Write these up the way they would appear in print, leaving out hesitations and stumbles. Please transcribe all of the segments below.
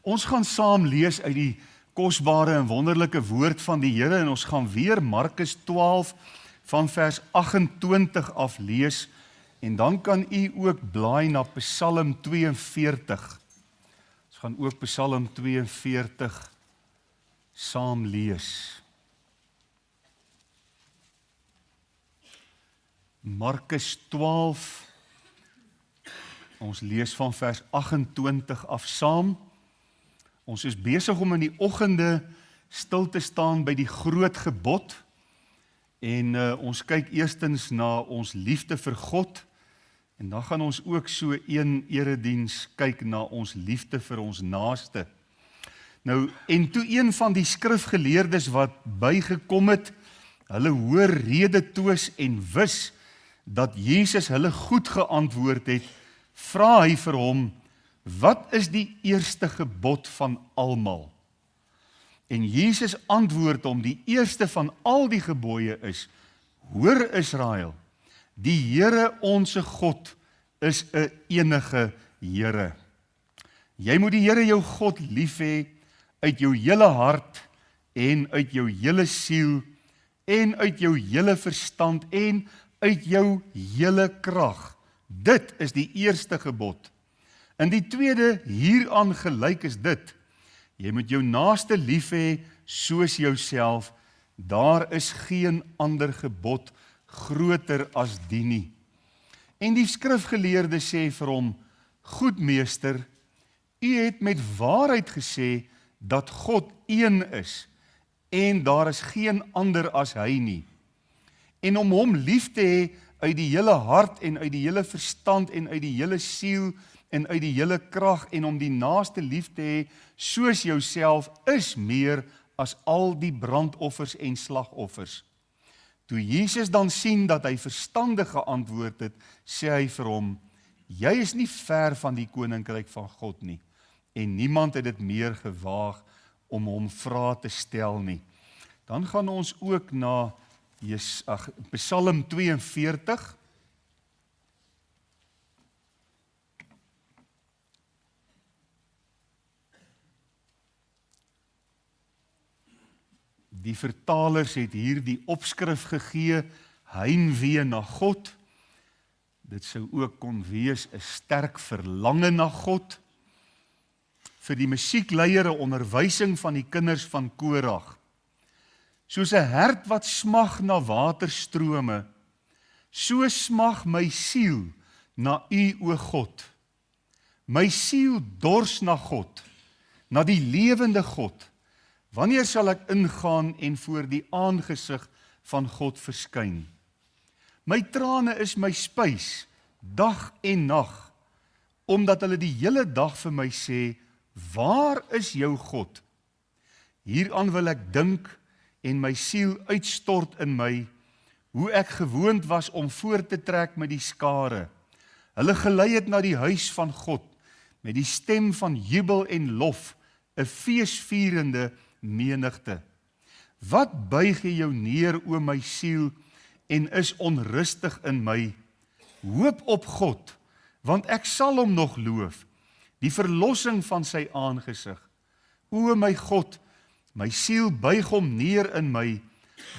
Ons gaan saam lees uit die kosbare en wonderlike woord van die Here en ons gaan weer Markus 12 van vers 28 af lees en dan kan u ook blaai na Psalm 42. Ons gaan ook Psalm 42 saam lees. Markus 12, ons lees van vers 28 af saam. Ons is besig om in die oggende stil te staan by die groot gebod en ons kyk eerstens na ons liefde vir God en dan gaan ons ook so een erediens kyk na ons liefde vir ons naaste. Nou, en toe een van die skrifgeleerdes wat bygekom het, hulle hoor rede toos en wis dat Jesus hulle goed geantwoord het, vra hy vir hom, wat is die eerste gebod van almal? En Jesus antwoord hom, die eerste van al die gebooie is, hoor Israel, die Here onse God is 'n enige Here. Jy moet die Here jou God lief hê uit jou hele hart en uit jou hele siel en uit jou hele verstand en uit jou hele krag. Dit is die eerste gebod. En die tweede hieraan gelyk is dit, jy moet jou naaste lief hê soos jouself, daar is geen ander gebod groter as die nie. En die skrifgeleerde sê vir hom, goed meester, u het met waarheid gesê dat God een is, en daar is geen ander as hy nie. En om hom lief te hê uit die hele hart en uit die hele verstand en uit die hele siel en uit die hele krag en om die naaste lief te hê soos jouself is meer as al die brandoffers en slagoffers. Toe Jesus dan sien dat hy verstandig geantwoord het, sê hy vir hom, jy is nie ver van die koninkryk van God nie en niemand het dit meer gewaag om hom vrae te stel nie. Dan gaan ons ook na Psalm 42. Die vertalers het hier die opskrif gegee, heimwee na God. Dit sou ook kon wees 'n sterk verlange na God. Vir die musiekleier 'n onderwysing van die kinders van Korag. Soos 'n hert wat smag na waterstrome, so smag my siel na U, o God. My siel dors na God, na die lewende God. Wanneer sal ek ingaan en voor die aangesig van God verskyn? My trane is my spys, dag en nag, omdat hulle die hele dag vir my sê, waar is jou God? Hieraan wil ek dink en my siel uitstort in my, hoe ek gewoond was om voor te trek met die skare. Hulle gelei het na die huis van God, met die stem van jubel en lof, 'n feesvierende menigte. Wat buig jy jou neer, o my siel, en is onrustig in my? Hoop op God, want ek sal hom nog loof, die verlossing van sy aangesig. O my God, my siel buig hom neer in my,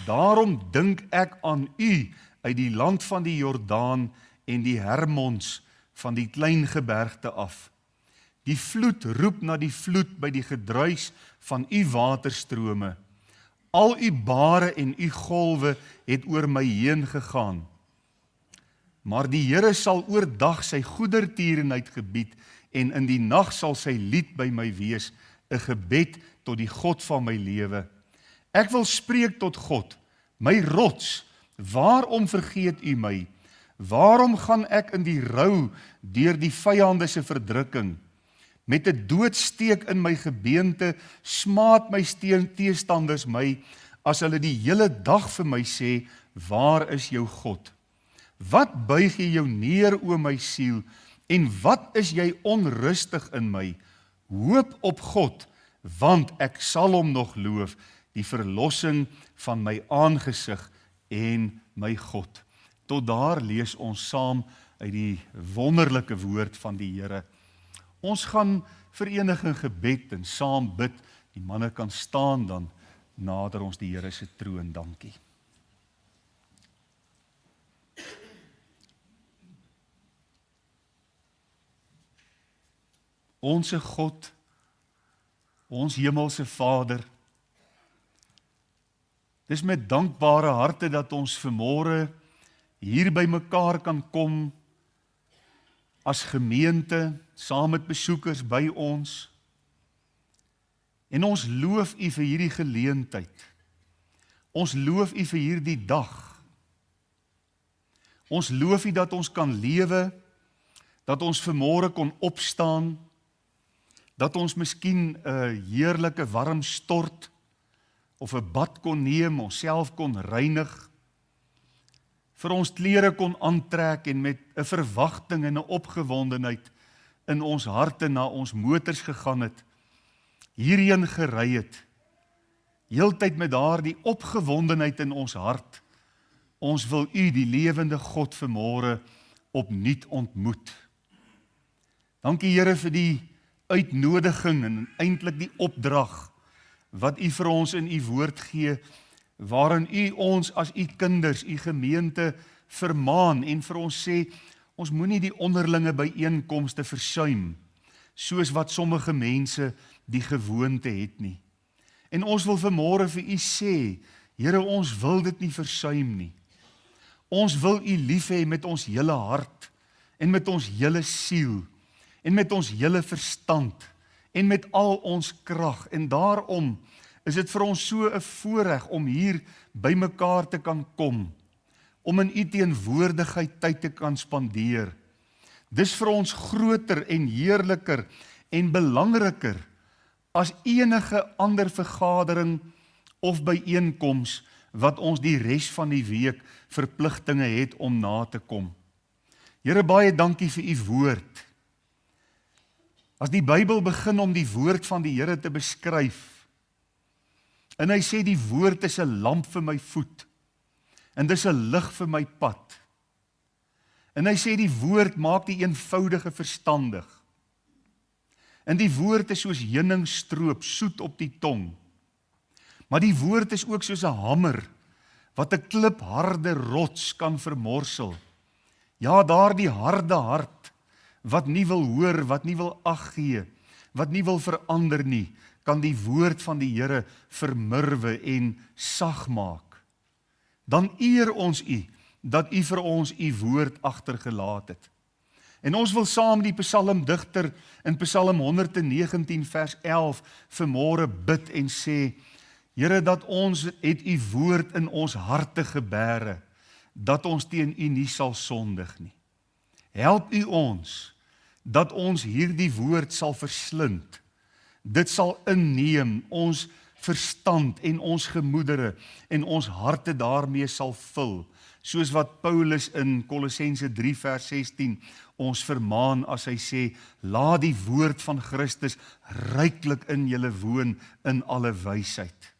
daarom dink ek aan U uit die land van die Jordaan en die Hermons van die klein gebergte af. Die vloed roep na die vloed by die gedruis van U waterstrome. Al U bare en U golwe het oor my heen gegaan. Maar die Here sal oordag sy goedertierenheid gebied en in die nag sal sy lied by my wees, 'n gebed tot die God van my lewe. Ek wil spreek tot God, my rots, waarom vergeet U my? Waarom gaan ek in die rou deur die vyande se verdrukking? Met 'n doodsteek in my gebeente smaat my teestanders my, as hulle die hele dag vir my sê, waar is jou God? Wat buig jy jou neer, o my siel, en wat is jy onrustig in my? Hoop op God, want ek sal hom nog loof, die verlossing van my aangesig en my God. Tot daar lees ons saam uit die wonderlike woord van die Here. Ons gaan verenig in gebed en saam bid. Die manne kan staan, dan nader ons die Here se troon. Dankie. Onse God, ons hemelse Vader, dis met dankbare harte dat ons vanmôre hier by mekaar kan kom as gemeente, saam met besoekers by ons. En ons loof U vir hierdie geleentheid. Ons loof U vir hierdie dag. Ons loof U dat ons kan lewe, dat ons vanmôre kon opstaan, dat ons miskien 'n heerlike warm stort of 'n bad kon neem, onsself kon reinig, vir ons klere kon aantrek en met 'n verwagting en 'n opgewondenheid in ons harte na ons motors gegaan het, hierheen gery het, heeltyd met daardie opgewondenheid in ons hart. Ons wil U, die lewende God, vanmôre opnuut ontmoet. Dankie Here vir die uitnodiging en eintlik die opdrag wat U vir ons in U woord gee, waarin U ons as U kinders, U gemeente vermaan en vir ons sê, ons moenie die onderlinge byeenkomste versuim, soos wat sommige mense die gewoonte het nie. En ons wil vanmôre vir U sê, Here, ons wil dit nie versuim nie. Ons wil U lief hê met ons hele hart en met ons hele siel en met ons hele verstand en met al ons krag. En daarom is dit vir ons so 'n voorreg om hier by mekaar te kan kom, om in U teenwoordigheid tyd te kan spandeer. Dis vir ons groter en heerliker en belangriker as enige ander vergadering of byeenkoms wat ons die res van die week verpligtinge het om na te kom. Here, baie dankie vir U woord. As die Bybel begin om die woord van die Here te beskryf, en hy sê die woord is 'n lamp vir my voet, en dis 'n lig vir my pad. En hy sê die woord maak die eenvoudige verstandig. En die woord is soos heuningstroop, soet op die tong. Maar die woord is ook soos 'n hamer, wat 'n klipharde rots kan vermorsel. Ja, daardie harde hart, wat nie wil hoor, wat nie wil ag gee, wat nie wil verander nie, kan die woord van die Here vermurwe en sag maak. Dan eer ons U, dat U vir ons U woord agtergelaat het. En ons wil saam die psalmdigter in Psalm 119 vers 11 vanmôre bid en sê, Here, dat ons het U woord in ons harte gebere, dat ons teen U nie sal sondig nie. Help U ons, dat ons hierdie woord sal verslind. Dit sal inneem, ons verstand en ons gemoedere en ons harte daarmee sal vul, soos wat Paulus in Kolossense 3 vers 16 ons vermaan as hy sê, laat die woord van Christus ryklik in julle woon in alle wysheid.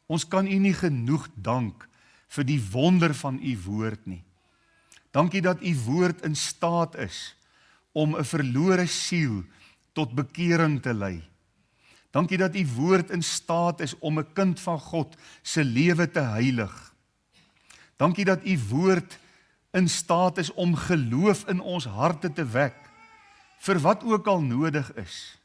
Ons kan U nie genoeg dank vir die wonder van U woord nie. Dankie dat U woord in staat is om 'n verlore siel tot bekering te lei. Dankie dat U woord in staat is om 'n kind van God se lewe te heilig. Dankie dat U woord in staat is om geloof in ons harte te wek, vir wat ook al nodig is.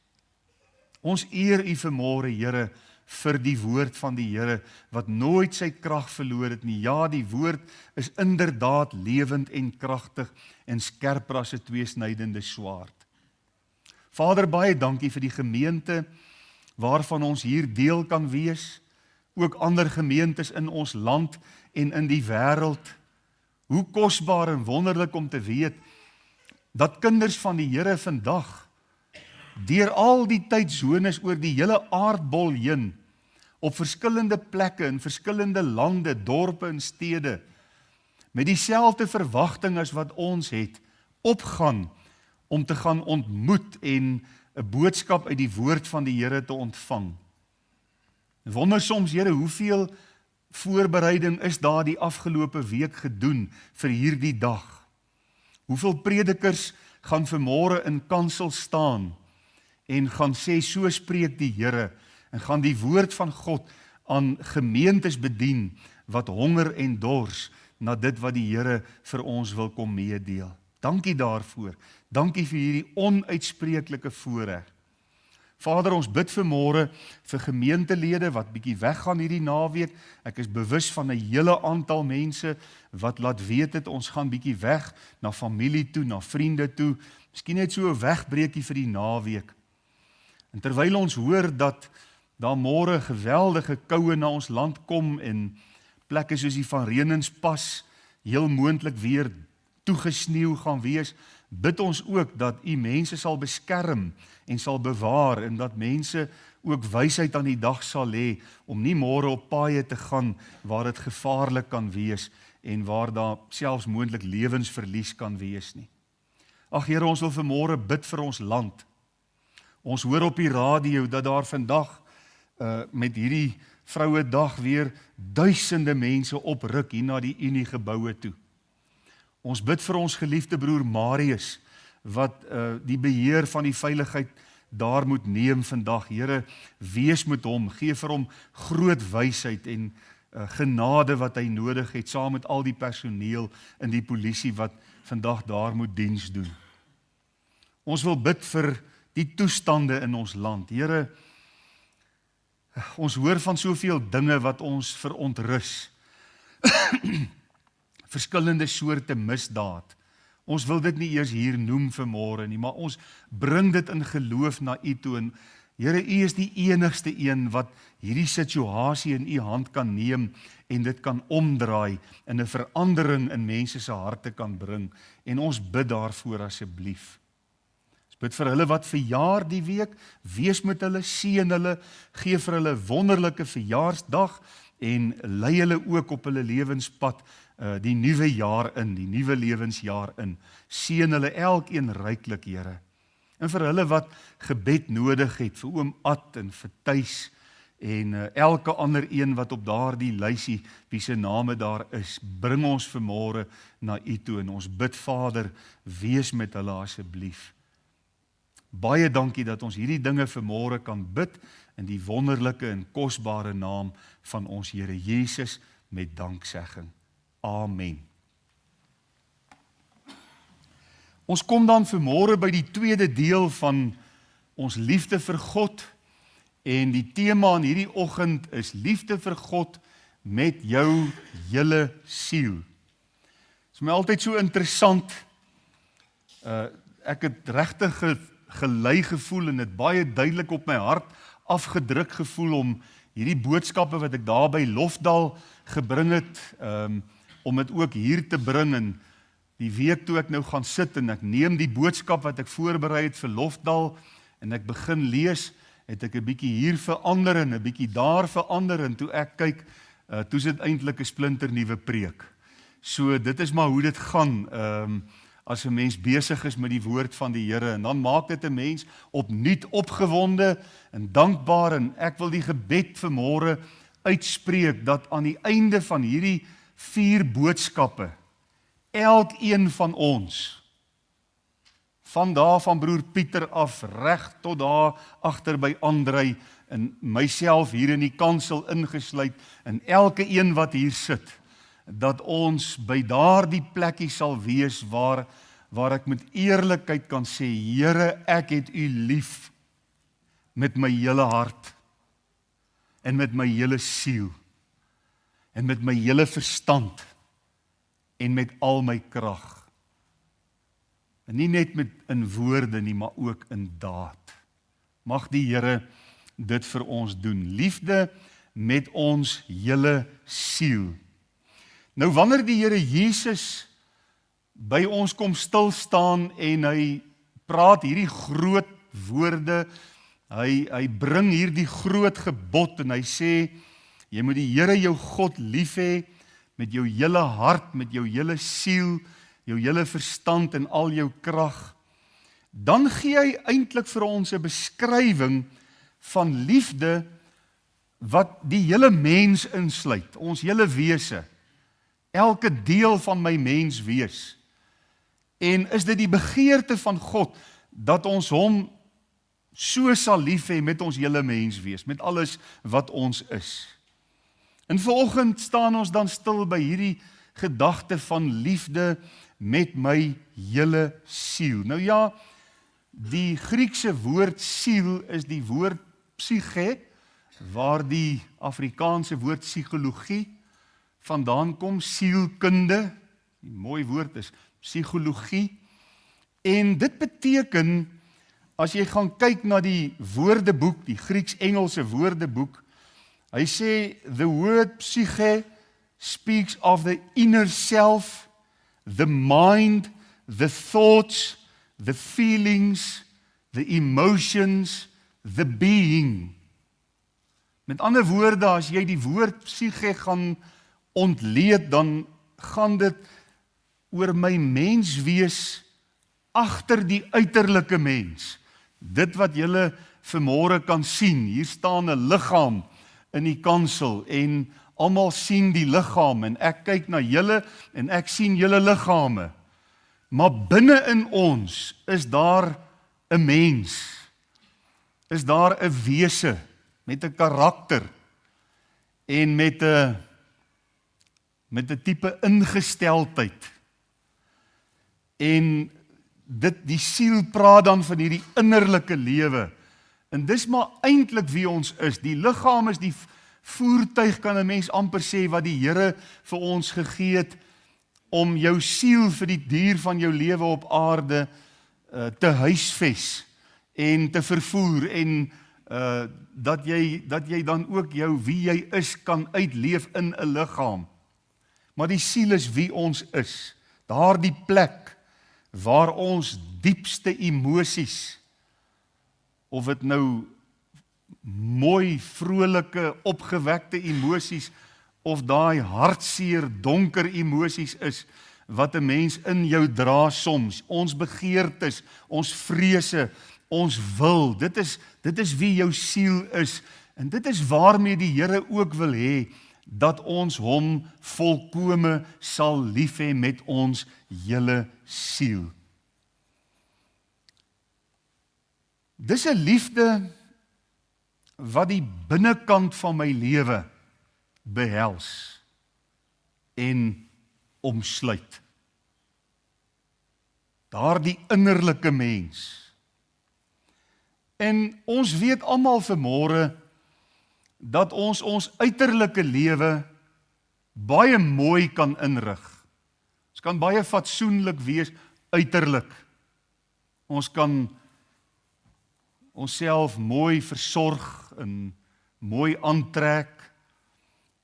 Ons eer U vanmôre, Here, vir die woord van die Here, wat nooit sy krag verloor het nie. Ja, die woord is inderdaad lewend en kragtig en skerper as 'n tweesnydende swaard. Vader, baie dankie vir die gemeente waarvan ons hier deel kan wees, ook ander gemeentes in ons land en in die wêreld. Hoe kosbaar en wonderlik om te weet dat kinders van die Here vandag deur al die tydsones oor die hele aardbol heen, op verskillende plekke in verskillende lande, dorpe en stede, met dieselfde verwagting as wat ons het, opgaan om te gaan ontmoet en 'n boodskap uit die woord van die Here te ontvang. Wonder soms, Here, hoeveel voorbereiding is daar die afgelope week gedoen vir hierdie dag? Hoeveel predikers gaan vanmôre in kansel staan en gaan sê, so spreek die Here, en gaan die woord van God aan gemeentes bedien, wat honger en dors, na dit wat die Here vir ons wil kom meedeel. Dankie daarvoor, dankie vir hierdie onuitspreeklike voorreg. Vader, ons bid vanmôre vir gemeentelede wat bietjie weggaan hierdie naweek. Ek is bewus van 'n hele aantal mense wat laat weet het, ons gaan bietjie weg na familie toe, na vriende toe. Miskien net so 'n wegbreekie vir die naweek. En terwyl ons hoor dat daar môre geweldige koue na ons land kom en plekke soos die Van Reenenspas heel moontlik weer toegesneeu gaan wees, bid ons ook dat U mense sal beskerm en sal bewaar en dat mense ook wysheid aan die dag sal hê om nie môre op paaie te gaan waar dit gevaarlik kan wees en waar daar selfs moontlik lewensverlies kan wees nie. Ag Here, ons wil vanmôre bid vir ons land. Ons hoor op die radio dat daar vandag met hierdie Vrouedag weer duisende mense opruk hier na die Unie geboue toe. Ons bid vir ons geliefde broer Marius, wat die beheer van die veiligheid daar moet neem vandag. Here, wees met hom, gee vir hom groot wysheid en genade wat hy nodig het, saam met al die personeel in die polisie wat vandag daar moet diens doen. Ons wil bid vir die toestande in ons land. Here, ons hoor van soveel dinge wat ons verontrus. Verskillende soorte misdaad. Ons wil dit nie eers hier noem vanmôre nie, maar ons bring dit in geloof na U toe. En Here, U is die enigste een wat hierdie situasie in U hand kan neem en dit kan omdraai en 'n verandering in mense se harte kan bring. En ons bid daarvoor asseblief. Bid vir hulle wat verjaar die week, wees met hulle, seën hulle, gee vir hulle wonderlike verjaarsdag en lei hulle ook op hulle lewenspad die nuwe jaar in, die nuwe lewensjaar in. Seën hulle elkeen ryklik, Here. En vir hulle wat gebed nodig het, vir oom Ad en vir Tuis en elke ander een wat op daardie lysie wie se name daar is, bring ons vanmôre na U toe en ons bid, Vader, wees met hulle asseblief. Baie dankie dat ons hierdie dinge vanmôre kan bid in die wonderlike en kosbare naam van ons Here Jesus met danksegging. Amen. Ons kom dan vanmôre by die tweede deel van ons liefde vir God en die tema aan hierdie oggend is liefde vir God met jou hele siel. Dit is my altyd so interessant. Ek het regtig gelei gevoel en het baie duidelik op my hart afgedruk gevoel om hierdie boodskappe wat ek daar by Lofdal gebring het, om dit ook hier te bring en die week toe ek nou gaan sit en ek neem die boodskap wat ek voorberei het vir Lofdal en ek begin lees, het ek 'n bietjie hier verander en 'n bietjie daar verander en toe ek kyk, toe is dit eintlik 'n splinternuwe preek. So dit is maar hoe dit gaan, as 'n mens besig is met die woord van die Here en dan maak dit 'n mens opnuut opgewonde en dankbaar en ek wil die gebed vanmôre uitspreek dat aan die einde van hierdie 4 boodskappe elkeen van ons van daar van broer Pieter af reg tot daar agter by Andrei en myself hier in die kansel ingesluit en elke een wat hier sit dat ons by daardie plekkie sal wees waar ek met eerlikheid kan sê, Here, ek het U lief met my hele hart en met my hele siel en met my hele verstand en met al my krag. En nie net in woorde nie, maar ook in daad. Mag die Here dit vir ons doen. Liefde met ons hele siel. Nou wanneer die Here Jesus by ons kom stil staan en hy praat hierdie groot woorde, hy bring hierdie groot gebod en hy sê, jy moet die Here jou God lief hê met jou hele hart, met jou hele siel, jou hele verstand en al jou krag. Dan gee hy eintlik vir ons 'n beskrywing van liefde wat die hele mens insluit, ons hele wese. Elke deel van my mens wees. En is dit die begeerte van God dat ons hom so sal lief hê met ons hele mens wees, met alles wat ons is. En vanoggend staan ons dan stil by hierdie gedagte van liefde met my hele siel. Nou ja, die Griekse woord siel is die woord psyche, waar die Afrikaanse woord psigologie vandaan kom, sielkunde, die mooi woord is psigologie, en dit beteken, as jy gaan kyk na die woordeboek, die Grieks-Engelse woordeboek, hy sê, the word psyche speaks of the inner self, the mind, the thoughts, the feelings, the emotions, the being. Met ander woorde, as jy die woord psyche gaan ontleed, dan gaan dit oor my menswees agter die uiterlike mens. Dit wat julle vanmôre kan sien, hier staan 'n liggaam in die kansel en almal sien die liggaam en ek kyk na julle en ek sien julle liggame. Maar binne in ons is daar 'n mens, is daar 'n wese met 'n karakter en met 'n tipe ingesteldheid. En die siel praat dan van hierdie innerlike lewe. En dis maar eintlik wie ons is. Die liggaam is die voertuig, kan 'n mens amper sê, wat die Here vir ons gegee het om jou siel vir die duur van jou lewe op aarde te huisves en te vervoer en dat jy dan ook wie jy is kan uitleef in 'n liggaam. Maar die siel is wie ons is. Daardie plek waar ons diepste emosies, of dit nou mooi, vrolike, opgewekte emosies, of daai hartseer, donker emosies is, wat 'n mens in jou dra soms, ons begeertes, ons vrese, ons wil, dit is wie jou siel is, en dit is waarmee die Here ook wil hê, dat ons hom volkome sal lief hê met ons hele siel. Dis 'n liefde wat die binnekant van my lewe behels en omsluit. Daardie innerlike mens. En ons weet almal vanmôre dat ons uiterlike lewe baie mooi kan inrig. Ons kan baie fatsoenlik wees uiterlik. Ons kan onsself mooi versorg en mooi aantrek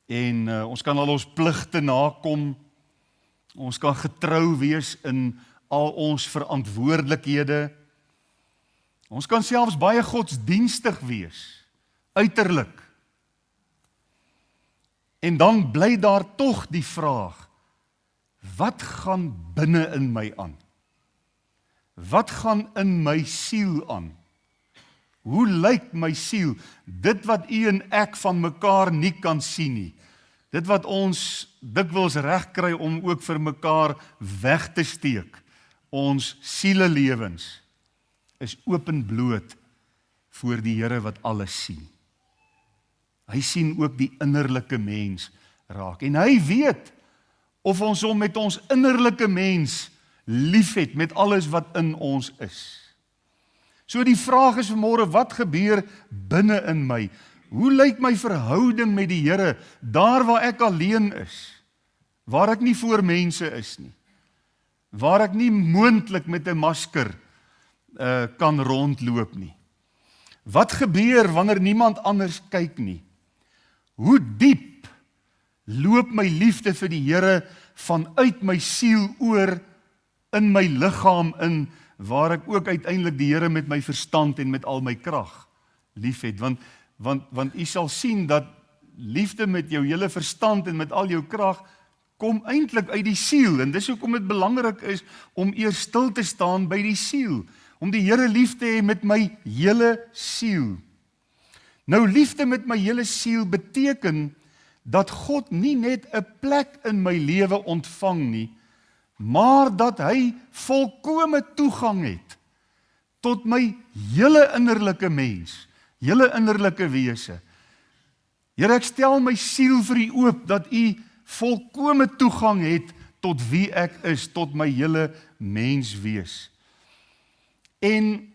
en ons kan al ons pligte nakom. Ons kan getrou wees in al ons verantwoordelikhede. Ons kan selfs baie godsdienstig wees, uiterlik. En dan bly daar tog die vraag, wat gaan binne in my aan? Wat gaan in my siel aan? Hoe lyk my siel? Dit wat u en ek van mekaar nie kan sien nie. Dit wat ons dikwels reg kry om ook vir mekaar weg te steek. Ons sielelewens is openbloot voor die Here wat alles sien. Hy sien ook die innerlike mens raak. En hy weet of ons hom met ons innerlike mens liefhet met alles wat in ons is. So die vraag is vanmôre, wat gebeur binne in my? Hoe lyk my verhouding met die Here daar waar ek alleen is? Waar ek nie voor mense is nie. Waar ek nie moontlik met 'n masker kan rondloop nie. Wat gebeur wanneer niemand anders kyk nie? Hoe diep loop my liefde vir die Here vanuit my siel oor in my liggaam in, waar ek ook uiteindelik die Here met my verstand en met al my krag liefhet, want u sal sien dat liefde met jou hele verstand en met al jou krag kom eintlik uit die siel, en dis hoekom dit belangrik is om eers stil te staan by die siel, om die Here lief te hê met my hele siel. Nou liefde met my hele siel beteken dat God nie net 'n plek in my lewe ontvang nie, maar dat hy volkome toegang het tot my hele innerlike mens, hele innerlike wese. Here, ek stel my siel vir U oop, dat U volkome toegang het tot wie ek is, tot my hele menswees. En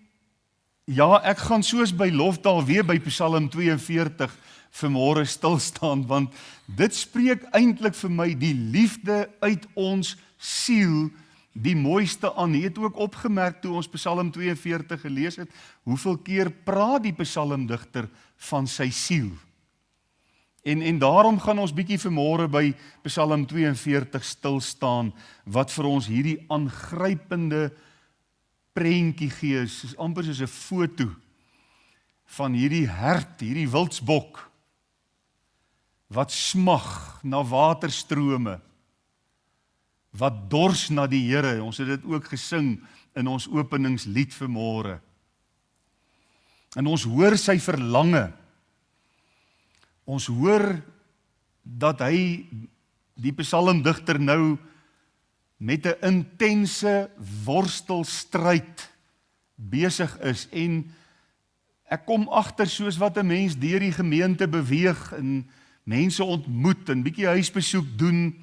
ja, ek gaan soos by Lofdal weer by Psalm 42 vanmôre stil staan, want dit spreek eintlik vir my die liefde uit ons siel die mooiste aan. Jy het ook opgemerk toe ons Psalm 42 gelees het, hoeveel keer praat die psalmdigter van sy siel. En daarom gaan ons bietjie vanmôre by Psalm 42 stil staan, wat vir ons hierdie aangrypende prentjie gee, is amper soos 'n foto van hierdie hert, hierdie wildsbok, wat smag na waterstrome, wat dors na die Here. Ons het dit ook gesing in ons openingslied vanmôre. En ons hoor sy verlange. Ons hoor dat hy, die psalmdigter nou, met 'n intense worstelstryd besig is, en ek kom agter soos wat 'n mens deur die gemeente beweeg en mense ontmoet en bietjie huisbesoek doen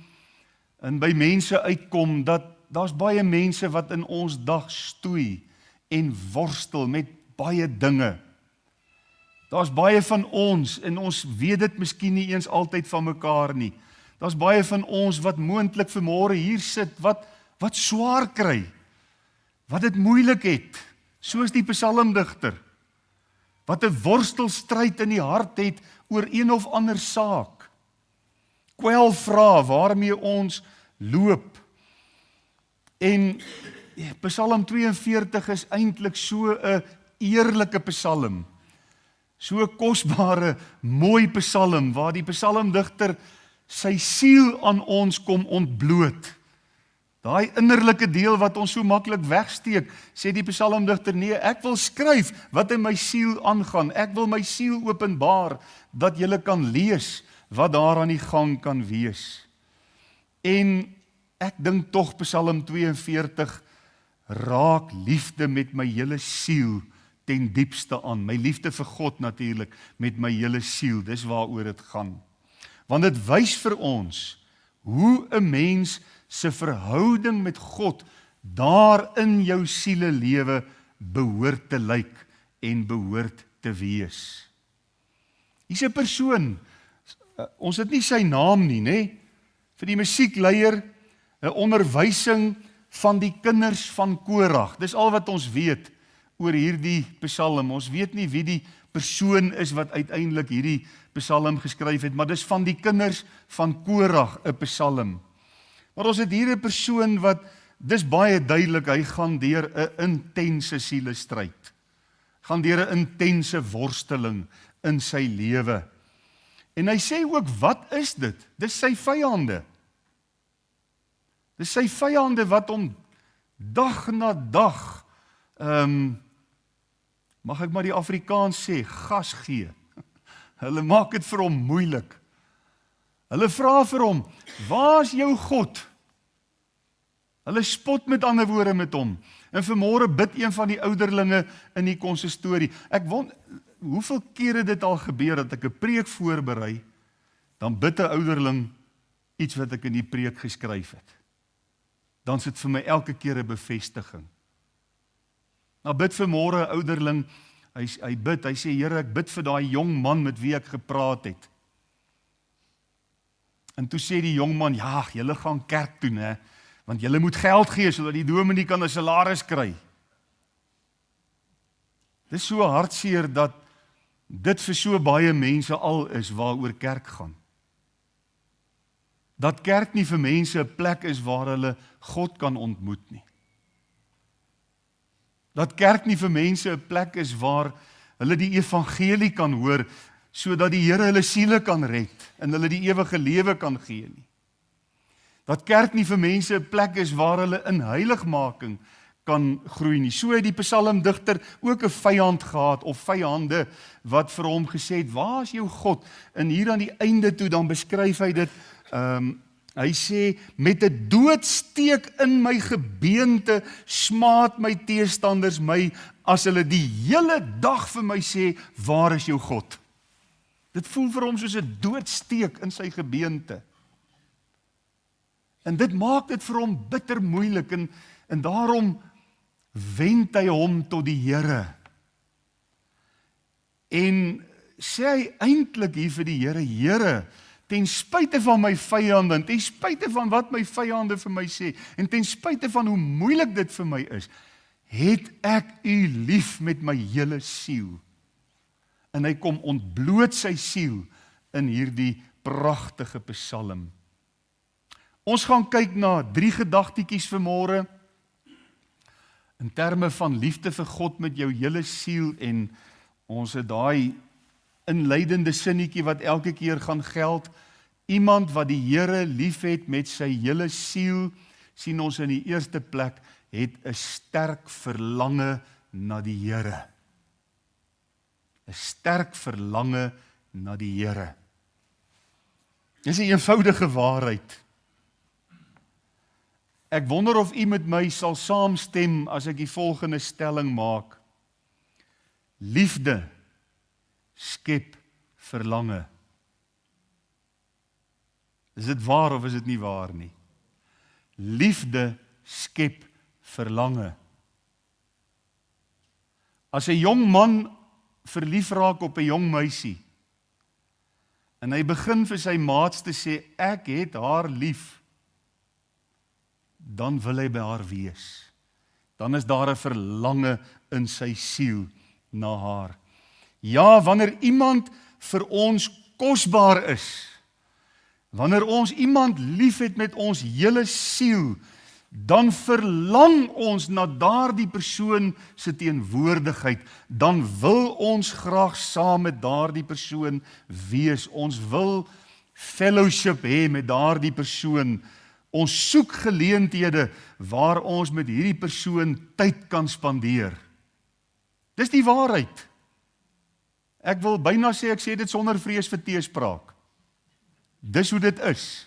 en by mense uitkom, dat daar's baie mense wat in ons dag stoei en worstel met baie dinge. Daar's baie van ons, en ons weet dit miskien nie eens altyd van mekaar nie. Daar's baie van ons wat moontlik vanmôre hier sit, wat swaar kry, wat dit moeilik het, soos die psalmdigter, wat 'n worstelstryd in die hart het oor een of ander saak, kwelvrae waarmee ons loop. En Psalm 42 is eintlik so 'n eerlike psalm, so 'n kosbare, mooi psalm, waar die psalmdigter sy siel aan ons kom ontbloot. Daai innerlike deel wat ons so maklik wegsteek, sê die psalmdigter, nee, ek wil skryf wat in my siel aangaan. Ek wil my siel openbaar, dat julle kan lees wat daar aan die gang kan wees. En ek dink tog Psalm 42 raak liefde met my hele siel ten diepste aan. My liefde vir God natuurlik met my hele siel. Dis waaroor dit gaan. Want dit wys vir ons hoe 'n mens se verhouding met God daar in jou sielelewe behoort te lyk en behoort te wees. Hier's 'n persoon, ons het nie sy naam nie, nê? Vir die musiekleier 'n onderwysing van die kinders van Korag. Dis al wat ons weet oor hierdie psalm. Ons weet nie wie die persoon is wat uiteindelik hierdie psalm geskryf het, maar dis van die kinders van Korag 'n psalm. Maar ons het hier 'n persoon wat, dis baie duidelik, hy gaan deur 'n intense sielestryd. Gaan deur 'n intense worsteling in sy lewe. En hy sê ook, wat is dit? Dis sy vyande. Dis sy vyande wat hom dag na dag, mag ek maar die Afrikaans sê, gas gee. Hulle maak dit vir hom moeilik. Hulle vra vir hom, waar is jou God? Hulle spot met ander woorde met hom. En vanmôre bid een van die ouderlinge in die konsistorie. Ek wonder, hoeveel kere dit al gebeur dat ek 'n preek voorberei, dan bid 'n ouderling iets wat ek in die preek geskryf het. Dan sit vir my elke keer 'n bevestiging. Nou bid vanmôre 'n ouderling, hy bid, hy sê, Here, ek bid vir daai jong man met wie ek gepraat het. En toe sê die jong man, ja, julle gaan kerk toe, hè, want julle moet geld gee, sodat die dominee kan 'n salaris kry. Dis so hartseer dat dit vir so baie mense al is waaroor kerk gaan. Dat kerk nie vir mense 'n plek is waar hulle God kan ontmoet nie. Dat kerk nie vir mense 'n plek is waar hulle die evangelie kan hoor, sodat die Here hulle siele kan red en hulle die ewige lewe kan gee nie. Dat kerk nie vir mense 'n plek is waar hulle in heiligmaking kan groei nie. So het die psalmdigter ook 'n vyand gehad, of vyande, wat vir hom gesê het, waar is jou God? En hier aan die einde toe, dan beskryf hy dit, hy sê, met 'n doodsteek in my gebeente smaat my teestanders my as hulle die hele dag vir my sê, waar is jou God? Dit voel vir hom soos 'n doodsteek in sy gebeente. En dit maak dit vir hom bitter moeilik en daarom wend hy hom tot die Here. En sê hy eintlik hier vir die Here, Here, ten spyte van my vyande, en ten spyte van wat my vyande vir my sê, en ten spyte van hoe moeilik dit vir my is, het ek u lief met my hele siel. En hy kom ontbloot sy siel in hierdie pragtige psalm. Ons gaan kyk na 3 gedagtetjies vanmôre, in terme van liefde vir God met jou hele siel, en ons het daai inleidende sinnetjie wat elke keer gaan geld. Iemand wat die Here liefhet met sy hele siel, sien ons in die eerste plek, het 'n sterk verlange na die Here. 'n Sterk verlange na die Here. Dis 'n eenvoudige waarheid. Ek wonder of u met my sal saamstem as ek die volgende stelling maak. Liefde skep verlange. Is dit waar of is dit nie waar nie? Liefde skep verlange. As 'n jong man verlief raak op 'n jong meisie, en hy begin vir sy maats te sê, ek het haar lief, dan wil hy by haar wees. Dan is daar 'n verlange in sy siel na haar. Ja, wanneer iemand vir ons kosbaar is, wanneer ons iemand liefhet met ons hele siel, dan verlang ons na daardie persoon se teenwoordigheid, dan wil ons graag saam met daardie persoon wees, ons wil fellowship hê met daardie persoon, ons soek geleenthede waar ons met hierdie persoon tyd kan spandeer. Dis die waarheid. Ek wil byna sê, ek sê dit sonder vrees vir teespraak. Dis hoe dit is.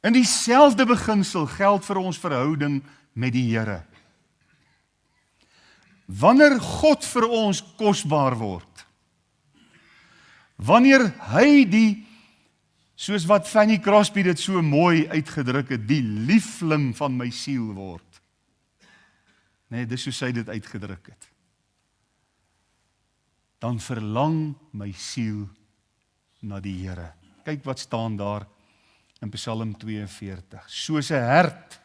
En dieselfde beginsel geld vir ons verhouding met die Here. Wanneer God vir ons kosbaar word, wanneer hy die, soos wat Fanny Crosby dit so mooi uitgedruk het, die liefling van my siel word. Nee, dis hoe sy dit uitgedruk het. Dan verlang my siel na die Here. Kyk wat staan daar in Psalm 42. Soos 'n hert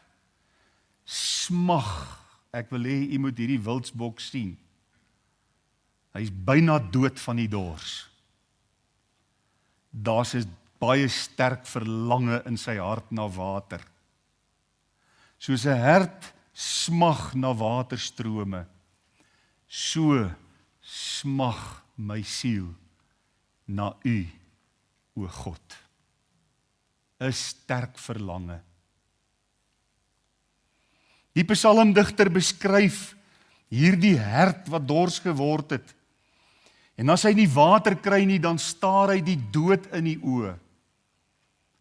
smag. Ek wil hê u moet hierdie wildsbok sien. Hy is byna dood van die dors. Daar's 'n baie sterk verlange in sy hart na water. Soos 'n hert smag na waterstrome, so smag my siel na u, o God. 'n Sterk verlange. Die psalmdigter beskryf hierdie hert wat dors geword het. En as hy nie water kry nie, dan staar hy die dood in die oë.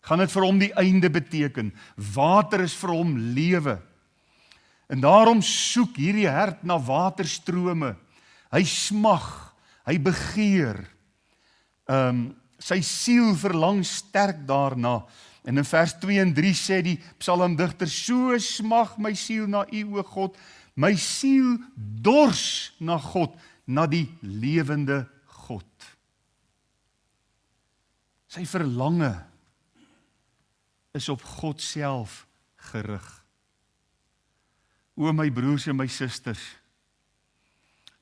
Gaan dit vir hom die einde beteken. Water is vir hom lewe. En daarom soek hierdie hert na waterstrome. Hy smag, hy begeer. Sy siel verlang sterk daarna. En in vers 2 en 3 sê die psalmdigter, so smag my siel na u, o God, my siel dors na God, na die lewende God. Sy verlange is op God self gerig. O my broers en my susters,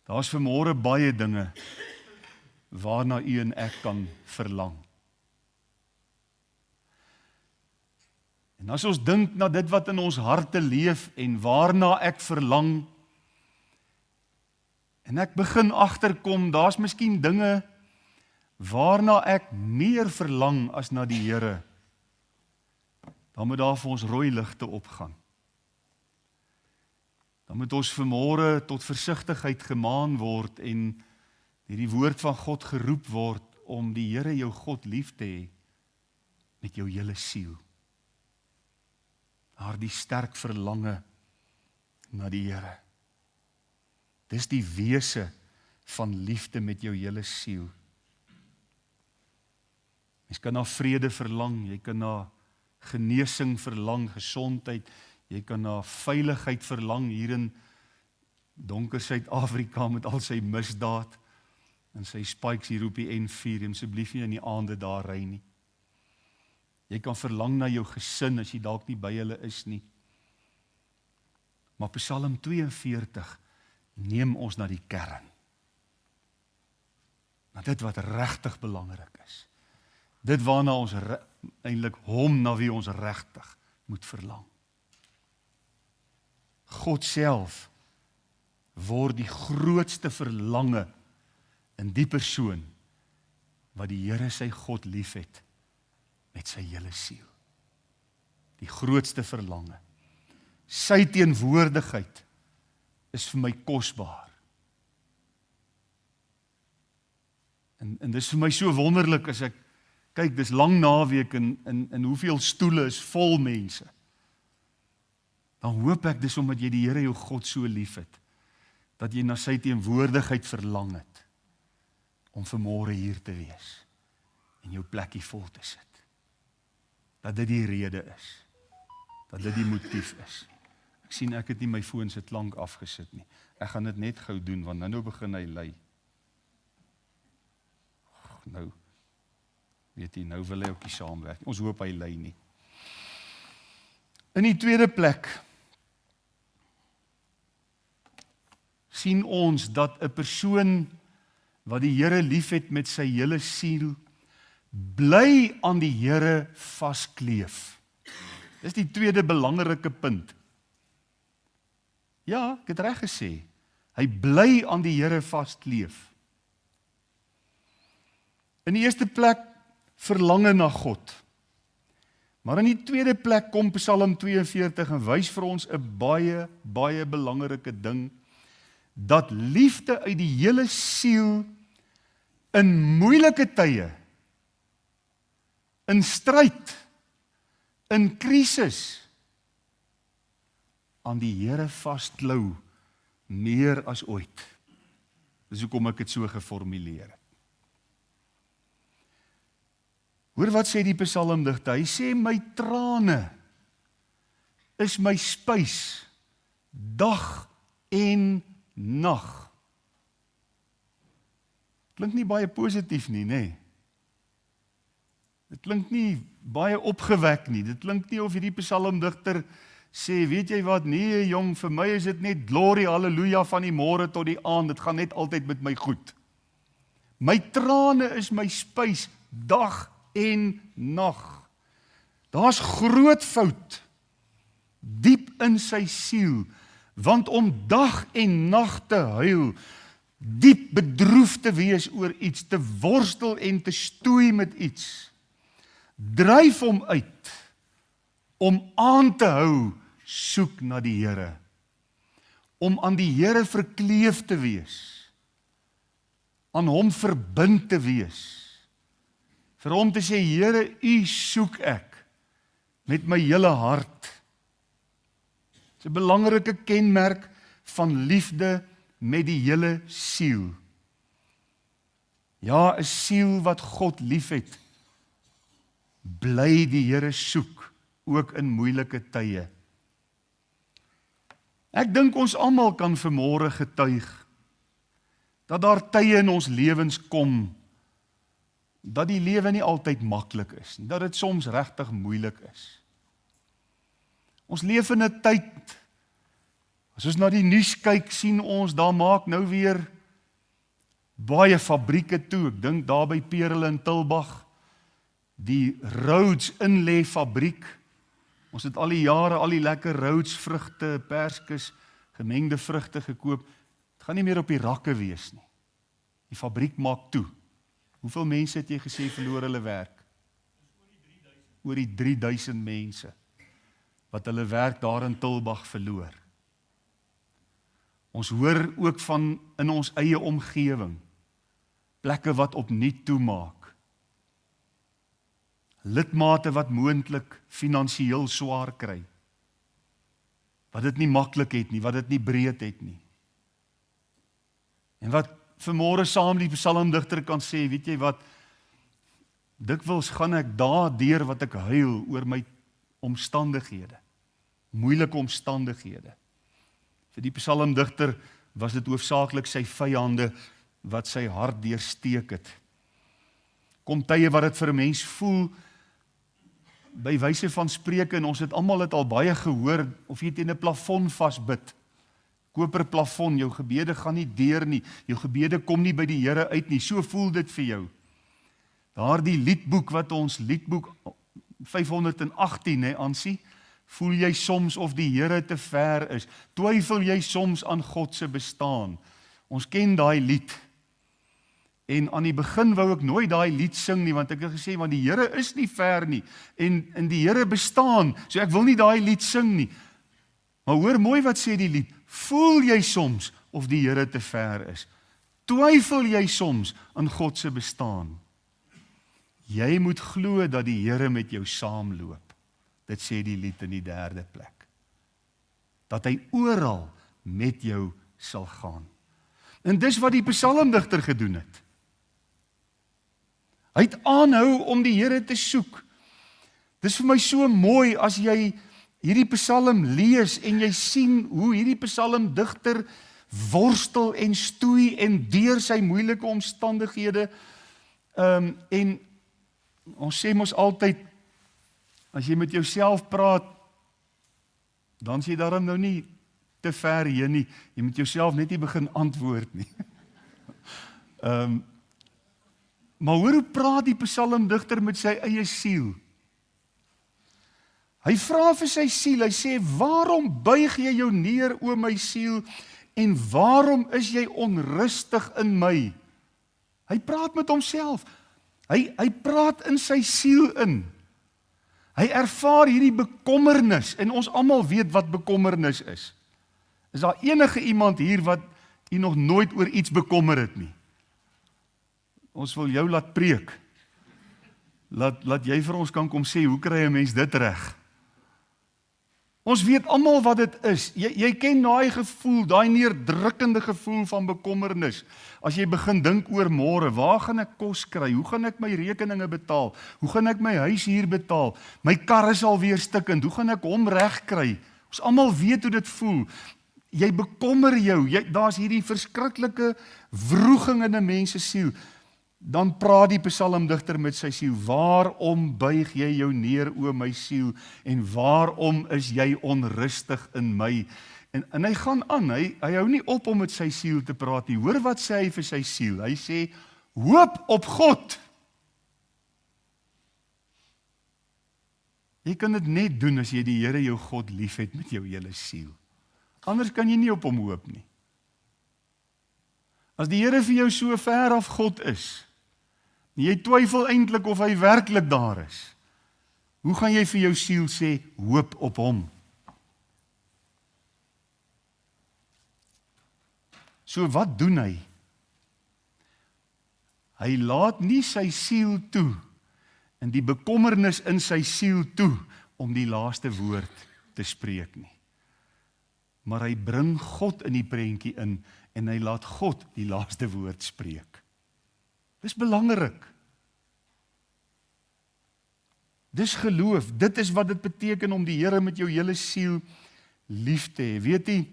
daar's vanmôre baie dinge waarna u en ek kan verlang. En as ons dink na dit wat in ons harte leef en waarna ek verlang, en ek begin agterkom, daar's miskien dinge waarna ek meer verlang as na die Here, dan moet daar vir ons rooi ligte opgaan. Dan moet ons vanmôre tot versigtigheid gemaan word en hierdie woord van God geroep word om die Here jou God lief te hê met jou hele siel. Daardie sterk verlange na die Here. Dis die wese van liefde met jou hele siel. Jy kan na vrede verlang, jy kan na genesing verlang, gesondheid, jy kan na veiligheid verlang hier in donker Suid-Afrika met al sy misdaad en sy spikes hier op die N4, asseblief nie in die aande daar ry nie. Jy kan verlang na jou gesin as jy dalk nie by hulle is nie. Maar Psalm 42 neem ons na die kern. Na dit wat regtig belangrik is. Dit waarna ons eintlik hom na wie ons regtig moet verlang. God self word die grootste verlange in die persoon wat die Here sy God liefhet met sy hele siel. Die grootste verlange. Sy teenwoordigheid is vir my kosbaar. En dis vir my so wonderlik as ek kyk, dis lang naweek en hoeveel stoele is vol mense. Dan hoop ek dis omdat jy die Here jou God so liefhet, dat jy na sy teenwoordigheid verlang het, om vanmôre hier te wees, en jou plekkie vol te sit. Dat dit die rede is, dat dit die motief is. Ek sien ek het nie my foon se klank afgesit nie. Ek gaan dit net gou doen, want nou begin hy lui. Nou, weet jy, nou wil hy ook nie saamwerk. Ons hoop hy lui nie. In die tweede plek, sien ons dat 'n persoon wat die Here liefhet met sy hele siel, bly aan die Here vaskleef. Dis die tweede belangrike punt. Ja, ek het reg gesê. Hy bly aan die Here vaskleef. In die eerste plek verlange na God. Maar in die tweede plek kom Psalm 42 en wys vir ons 'n baie, baie belangrike ding, dat liefde uit die hele siel in moeilike tye, in stryd, in krisis, aan die Here vasklou, meer as ooit. Dis hoekom ek dit so geformuleer het. Hoor wat sê die psalmdigter, hy sê, my trane is my spys, dag en nag. Klink nie baie positief nie, nê? Dit klink nie baie opgewek nie, dit klink nie of hierdie psalmdigter sê, weet jy wat, nee jong, vir my is dit net glorie, halleluja, van die môre tot die aand, dit gaan net altyd met my goed. My trane is my spys, dag en nag. Daar's groot fout, diep in sy siel, want om dag en nag te huil, diep bedroef te wees oor iets, te worstel en te stoei met iets, dryf hom uit, om aan te hou, soek na die Here, om aan die Here verkleef te wees, aan hom verbind te wees, vir hom te sê, Here, U soek ek, met my hele hart. Dit is 'n belangrike kenmerk van liefde met die hele siel. Ja, 'n siel wat God liefhet, bly die Here soek, ook in moeilike tye. Ek dink ons almal kan vanmôre getuig, dat daar tye in ons lewens kom, dat die lewe nie altyd maklik is, dat dit soms regtig moeilik is. Ons leef in 'n tyd, as ons na die nuus kyk, sien ons, daar maak nou weer baie fabrieke toe, ek dink daar by Perel in Tulbagh, die Rhodes inlê fabriek, ons het al die jare al die lekker Rhodes vrugte, perskes, gemengde vrugte gekoop, het gaan nie meer op die rakke wees nie. Die fabriek maak toe. Hoeveel mense het jy gesê verloor hulle werk? Oor die 3000 mense, wat hulle werk daar in Tulbagh verloor. Ons hoor ook van in ons eie omgewing, plekke wat opnuut toemaak, lidmate wat moontlik finansiëel swaar kry, wat dit nie maklik het nie, wat dit nie breed het nie. En wat vanmôre saam die psalmdigter kan sê, weet jy wat, dikwels gaan ek daardeur wat ek huil oor my omstandighede, moeilike omstandighede. Vir die psalmdigter was dit hoofsaaklik sy vyande wat sy hart deursteek het. Kom tye wat dit vir 'n mens voel, by wyse van spreuke, en ons het almal dit al baie gehoor, of jy teen 'n plafon vasbid, koper plafon, jou gebede gaan nie deur nie, jou gebede kom nie by die Here uit nie, so voel dit vir jou. Daardie liedboek wat ons, liedboek 518, Ansie, voel jy soms of die Here te ver is, twyfel jy soms aan God se bestaan. Ons ken daai lied, en aan die begin wou ek nooit daai lied sing nie, want ek het gesê, want die Here is nie ver nie, en die Here bestaan, so ek wil nie daai lied sing nie. Maar hoor mooi wat sê die lied, voel jy soms of die Here te ver is? Twyfel jy soms aan God se bestaan? Jy moet glo dat die Here met jou saamloop. Dit sê die lied in die 3de plek. Dat hy oral met jou sal gaan. En dis wat die psalmdigter gedoen het. Hy het aanhou om die Here te soek. Dis vir my so mooi as jy hierdie psalm lees en jy sien hoe hierdie psalmdigter worstel en stoei en deur sy moeilike omstandighede, en ons sê mos altyd, as jy met jouself praat, dan sê jy daarom nou nie te ver heen nie, jy moet jouself net nie begin antwoord nie. Maar hoor hoe praat die psalmdigter met sy eie siel? Hy vra vir sy siel, hy sê, waarom buig jy jou neer, o my siel, en waarom is jy onrustig in my? Hy praat met homself, hy praat in sy siel in. Hy ervaar hierdie bekommernis, en ons almal weet wat bekommernis is. Is daar enige iemand hier wat jy nog nooit oor iets bekommer het nie? Ons wil jou laat preek. Laat jy vir ons kan kom sê, hoe kry 'n mens dit reg? Ons weet almal wat dit is. Jy ken daai gevoel, daai neerdrukkende gevoel van bekommernis. As jy begin dink oor môre, waar gaan ek kos kry? Hoe gaan ek my rekeninge betaal? Hoe gaan ek my huis hier betaal? My kar is alweer stikkend. Hoe gaan ek hom reg kry? Ons almal weet hoe dit voel. Jy bekommer jou. Daar's hierdie verskriklike wroging in 'n mens se siel. Dan praat die psalmdigter met sy siel, waarom buig jy jou neer, o my siel, en waarom is jy onrustig in my? En hy gaan aan, hy hou nie op om met sy siel te praat nie. Hoor wat sê hy vir sy siel? Hy sê, hoop op God. Jy kan dit net doen as jy die Here jou God lief het met jou hele siel. Anders kan jy nie op hom hoop nie. As die Here vir jou so ver af God is, jy twyfel eintlik of hy werklik daar is, hoe gaan jy vir jou siel sê, hoop op hom? So wat doen hy? Hy laat nie sy siel toe, en die bekommernis in sy siel toe, om die laaste woord te spreek nie. Maar hy bring God in die prentjie in, en hy laat God die laaste woord spreek. Dis belangrik. Dis geloof, dit is wat dit beteken om die Here met jou hele siel lief te hê. Weet jy,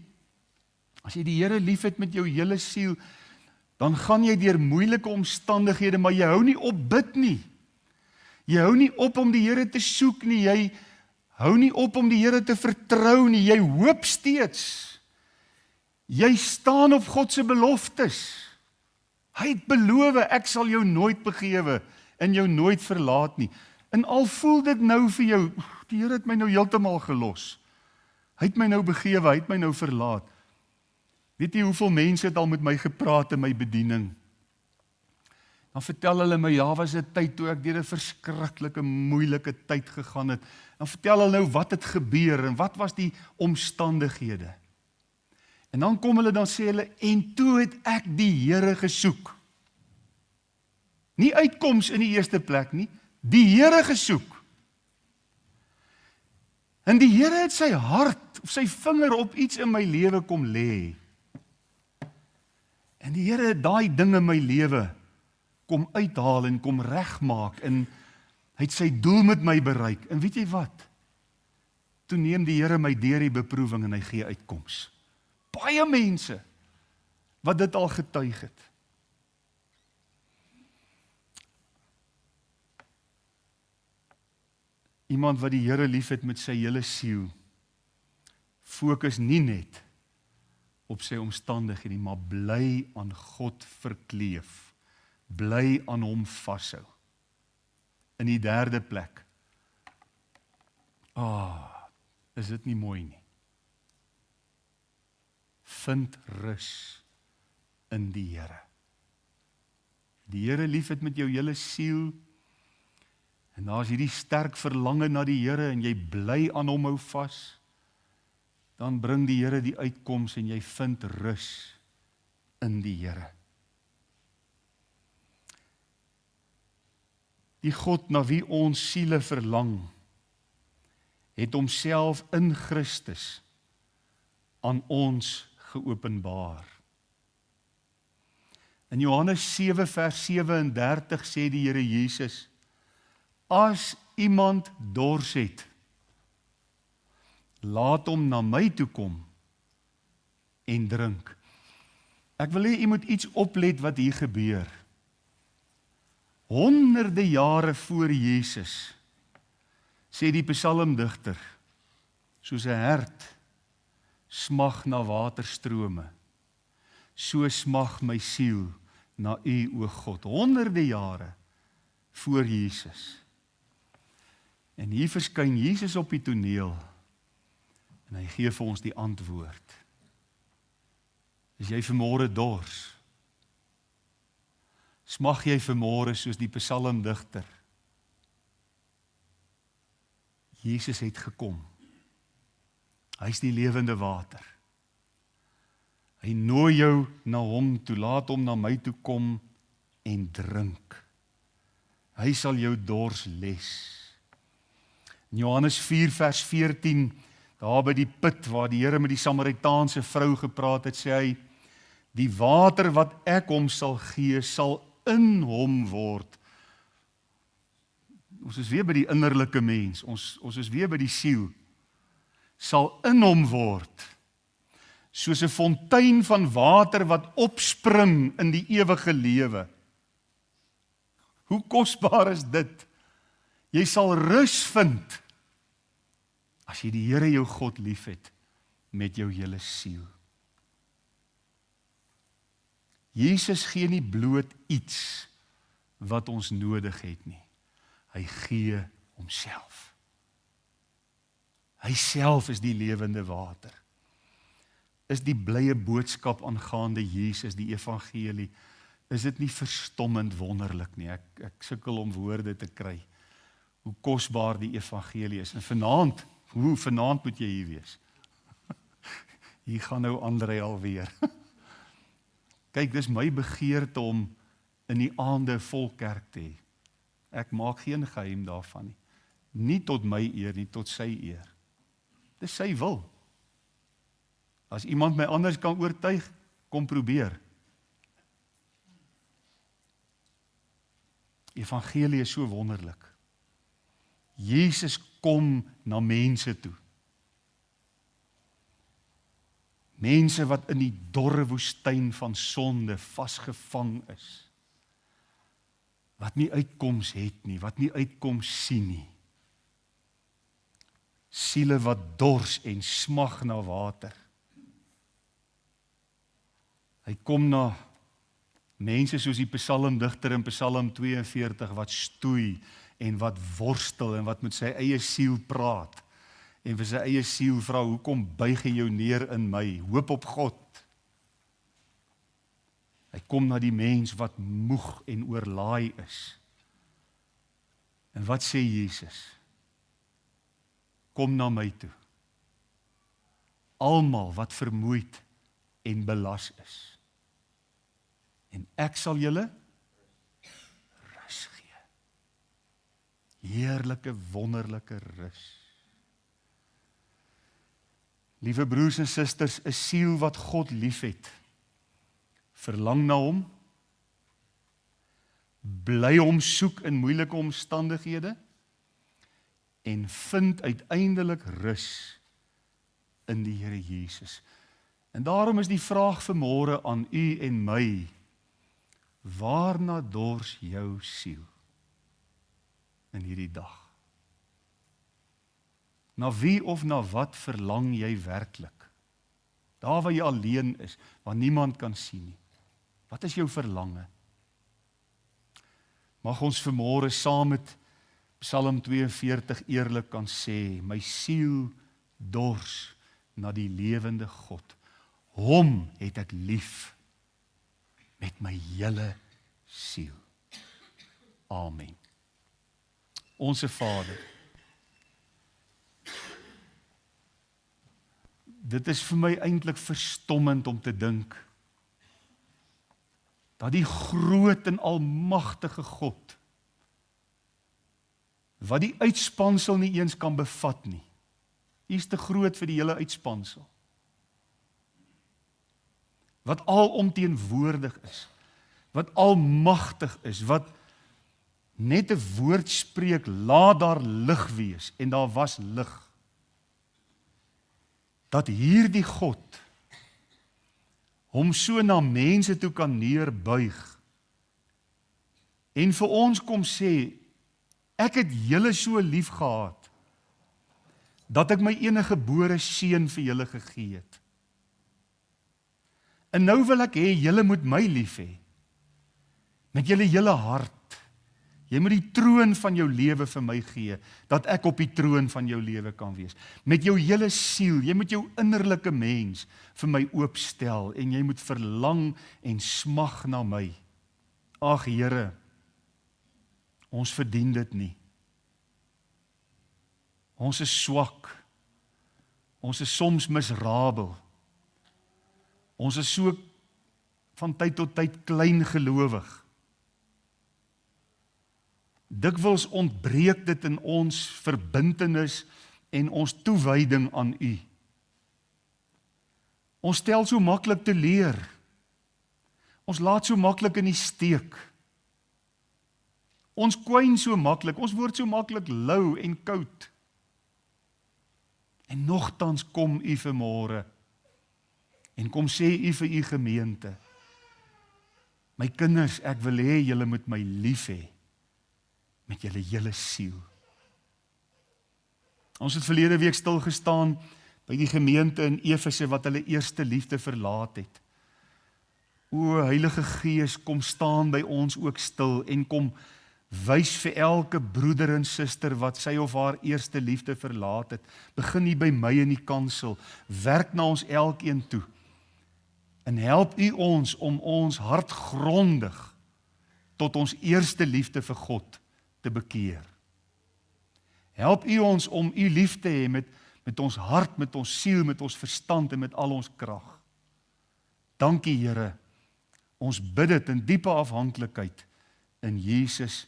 as jy die Here lief het met jou hele siel, dan gaan jy deur moeilike omstandighede, maar jy hou nie op bid nie. Jy hou nie op om die Here te soek nie, jy hou nie op om die Here te vertrou nie, jy hoop steeds. Jy staan op God se beloftes. Hy het beloof, ek sal jou nooit begewe en jou nooit verlaat nie. En al voel dit nou vir jou, die Here het my nou heeltemal gelos. Hy het my nou begewe, hy het my nou verlaat. Weet jy hoeveel mense het al met my gepraat in my bediening? Dan vertel hulle my, ja, was 'n tyd toe ek deur 'n verskriklike, moeilike tyd gegaan het. Dan vertel hulle nou wat het gebeur en wat was die omstandighede. En dan kom hulle, dan sê hulle, en toe het ek die Here gesoek. Nie uitkoms in die eerste plek nie, die Here gesoek. En die Here het sy hart, of sy vinger op iets in my lewe kom lê. En die Here het daai ding in my lewe kom uithaal en kom regmaak en hy het sy doel met my bereik. En weet jy wat? Toe neem die Here my deur die beproewing en hy gee uitkoms. Baie mense wat dit al getuig het. Iemand wat die Here liefhet met sy hele siel, fokus nie net op sy omstandighede nie, maar bly aan God verkleef. Bly aan hom vashou. In die derde plek. Is dit nie mooi nie? Vind rus in die Here. Die Here liefhet met jou hele siel, en daar is hierdie sterk verlange na die Here, en jy bly aan hom hou vas, dan bring die Here die uitkoms, en jy vind rus in die Here. Die God na wie ons siele verlang, het homself in Christus aan ons geopenbaar. In Johannes 7 vers 37 sê die Here Jesus, as iemand dors het, laat hom na my toe kom en drink. Ek wil hê jy moet iets oplet wat hier gebeur. Honderde jare voor Jesus, sê die psalmdigter, soos 'n hert smag na waterstrome, so smag my siel na U, o God. Honderde jare voor Jesus. En hier verskyn Jesus op die toneel, en hy gee vir ons die antwoord. Is jy vanmôre dors? Smag jy vanmôre soos die psalmdigter? Jesus het gekom. Hy is die lewende water. Hy nooi jou na hom toe, laat hom na my toe kom en drink. Hy sal jou dors les. In Johannes 4 vers 14, daar by die put waar die Here met die Samaritaanse vrou gepraat het, sê hy, die water wat ek hom sal gee, sal in hom word. Ons is weer by die innerlike mens, ons is weer by die siel. Sal in hom word, soos 'n fontein van water wat opspring in die ewige lewe. Hoe kosbaar is dit? Jy sal rus vind, as jy die Here jou God liefhet, met jou hele siel. Jesus gee nie bloot iets wat ons nodig het nie. Hy gee homself. Hy self is die lewende water. Is die blye boodskap aangaande Jesus, die evangelie, is dit nie verstommend wonderlik nie? Ek sukkel om woorde te kry. Hoe kosbaar die evangelie is. En vanaand moet jy hier wees. Hier gaan nou André alweer. Kyk, dis my begeerte om in die aande vol kerk te hê. Ek maak geen geheim daarvan nie. Nie tot my eer nie, tot sy eer. Dis sy wil. As iemand my anders kan oortuig, kom probeer. Evangelie is so wonderlik. Jesus kom na mense toe. Mense wat in die dorre woestyn van sonde vasgevang is. Wat nie uitkoms het nie, wat nie uitkoms sien nie. Siele wat dors en smag na water. Hy kom na mense soos die psalmdigter in Psalm 42 wat stoei en wat worstel en wat met sy eie siel praat en vir sy eie siel vra, hoekom buig jy jou neer in my? Hoop op God. Hy kom na die mens wat moeg en oorlaai is. En wat sê Jesus? Kom na my toe. Almal wat vermoeid en belas is. En ek sal julle rus gee. Heerlike, wonderlike rus. Liewe broers en susters, 'n siel wat God liefhet, verlang na hom, bly hom soek in moeilike omstandighede, en vind uiteindelik rus in die Here Jesus. En daarom is die vraag vanmôre aan u en my, waarna dors jou siel in hierdie dag? Na wie of na wat verlang jy werklik? Daar waar jy alleen is, waar niemand kan sien nie. Wat is jou verlange? Mag ons vanmôre saam met Psalm 42 eerlik kan sê, my siel dors na die lewende God. Hom het ek lief met my hele siel. Amen. Onse Vader, dit is vir my eintlik verstommend om te dink dat die groot en almagtige God, wat die uitspansel nie eens kan bevat nie, hy is te groot vir die hele uitspansel, wat alomteenwoordig is, wat almagtig is, wat net 'n woord spreek, laat daar lig wees, en daar was lig, dat hierdie God hom so na mense toe kan neerbuig en vir ons kom sê, ek het julle so lief gehad dat ek my enige gebore seun vir julle gegee het. En nou wil ek hê julle moet my lief hê met julle hele hart. Jy moet die troon van jou lewe vir my gee, dat ek op die troon van jou lewe kan wees. Met jou hele siel, jy moet jou innerlike mens vir my oopstel, en jy moet verlang en smag na my. Ag Here, ons verdien dit nie. Ons is swak, ons is soms miserabel, ons is so van tyd tot tyd kleingelowig. Dikwels ontbreek dit in ons verbintenis en ons toewyding aan U. Ons stel so maklik teleur. Ons laat so maklik in die steek. Ons kwyn so maklik, ons word so maklik lou en koud. En nogtans kom U vanmôre en kom sê U vir U gemeente, my kinders, ek wil hê julle moet my lief hê met julle hele siel. Ons het verlede week stil gestaan by die gemeente in Efese wat hulle eerste liefde verlaat het. O Heilige Gees, kom staan by ons ook stil en kom wys vir elke broeder en suster wat sy of haar eerste liefde verlaat het. Begin hier by my in die kansel, werk na ons elkeen toe en help U ons om ons hart grondig tot ons eerste liefde vir God te bekeer. Help U ons om U lief te hê met ons hart, met ons siel, met ons verstand en met al ons krag. Dankie Here, ons bid dit in diepe afhanklikheid in Jesus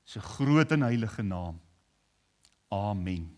se groot en heilige naam. Amen.